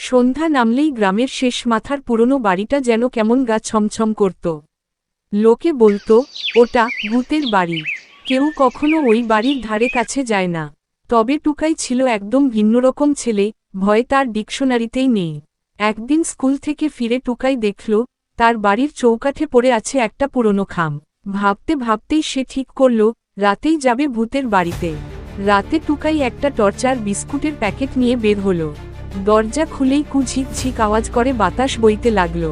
সন্ধ্যা নামলেই গ্রামের শেষ মাথার পুরনো বাড়িটা যেন কেমন গা ছমছম করত। লোকে বলতো, ওটা ভূতের বাড়ি। কেউ কখনো ওই বাড়ির ধারে কাছে যায় না। তবে টুকাই ছিল একদম ভিন্নরকম ছেলে, ভয় তার ডিকশনারিতেই নেই। একদিন স্কুল থেকে ফিরে টুকাই দেখল, তার বাড়ির চৌকাঠে পড়ে আছে একটা পুরনো খাম। ভাবতে ভাবতেই সে ঠিক করল, রাতেই যাবে ভূতের বাড়িতে। রাতে টুকাই একটা টর্চ আর বিস্কুটের প্যাকেট নিয়ে বের হলো। দরজা খুলেই কুঝিক ঝিক আওয়াজ করে বাতাস বইতে লাগল।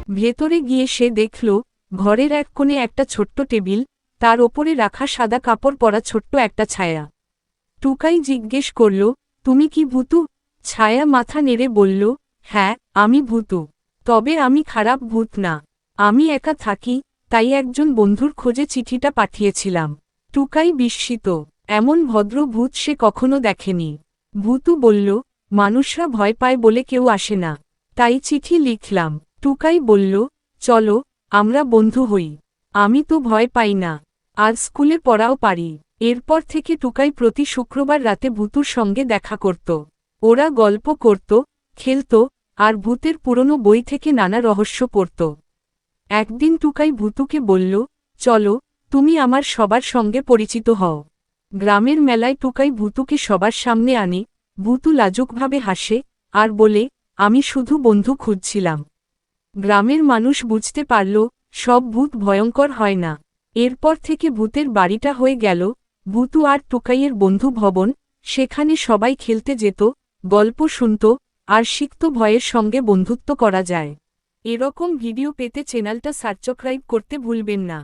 ভেতরে গিয়ে সে দেখল, ঘরের এক কোণে একটা ছোট্ট টেবিল, তার ওপরে রাখা সাদা কাপড় পরা ছোট্ট একটা ছায়া। টুকাই জিজ্ঞেস করল, তুমি কি ভূতু? ছায়া মাথা নেড়ে বলল, হ্যাঁ, আমি ভূতু। তবে আমি খারাপ ভূত না। আমি একা থাকি, তাই একজন বন্ধুর খোঁজে চিঠিটা পাঠিয়েছিলাম। টুকাই বিস্মিত, এমন ভদ্র ভূত সে কখনো দেখেনি। ভূতু বলল, মানুষরা ভয় পায় বলে কেউ আসে না, তাই চিঠি লিখলাম। টুকাই বলল, চলো, আমরা বন্ধু হই। আমি তো ভয় পাই না, আর স্কুলে পড়াও পারি। এরপর থেকে টুকাই প্রতি শুক্রবার রাতে ভূতুর সঙ্গে দেখা করত। ওরা গল্প করত, খেলত, আর ভূতের পুরনো বই থেকে নানা রহস্য পড়ত। একদিন টুকাই ভূতুকে বলল, চলো, তুমি আমার সবার সঙ্গে পরিচিত হও। গ্রামের মেলায় টুকাই ভূতুকে সবার সামনে আনে। ভূতু লাজুকভাবে হাসে, আর বলে, আমি শুধু বন্ধু খুঁজছিলাম। গ্রামের মানুষ বুঝতে পারল, সব ভূত ভয়ঙ্কর হয় না। এরপর থেকে ভূতের বাড়িটা হয়ে গেল ভূতু আর টুকাইয়ের বন্ধু ভবন। সেখানে সবাই খেলতে যেত, গল্প শুনত, আর শিখত ভয়ের সঙ্গে বন্ধুত্ব করা যায়। এরকম ভিডিও পেতে চ্যানেলটা সাবস্ক্রাইব করতে ভুলবেন না।